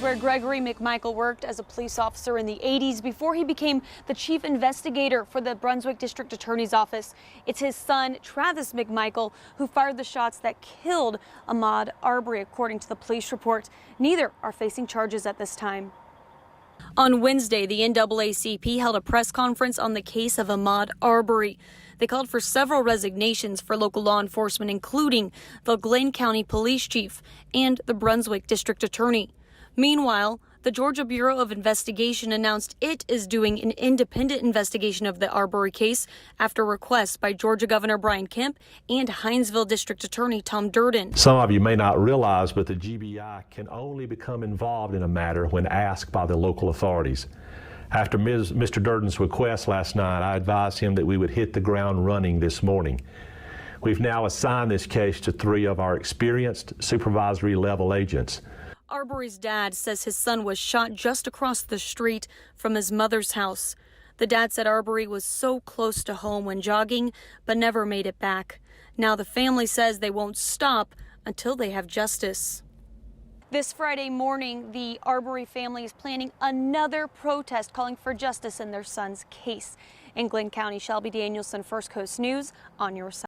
where Gregory McMichael worked as a police officer in the 80s before he became the chief investigator for the Brunswick District Attorney's Office. It's his son, Travis McMichael, who fired the shots that killed Ahmaud Arbery, according to the police report. Neither are facing charges at this time. On Wednesday, the NAACP held a press conference on the case of Ahmaud Arbery. They called for several resignations for local law enforcement, including the Glenn County Police Chief and the Brunswick District Attorney. Meanwhile, the Georgia Bureau of Investigation announced it is doing an independent investigation of the Arbery case after requests by Georgia Governor Brian Kemp and Hinesville District Attorney Tom Durden. Some of you may not realize, but the GBI can only become involved in a matter when asked by the local authorities. After Mr. Durden's request last night, I advised him that we would hit the ground running this morning. We've now assigned this case to 3 of our experienced supervisory level agents. Arbery's dad says his son was shot just across the street from his mother's house. The dad said Arbery was so close to home when jogging, but never made it back. Now the family says they won't stop until they have justice. This Friday morning, the Arbery family is planning another protest calling for justice in their son's case. In Glenn County, Shelby Danielson, First Coast News, on your side.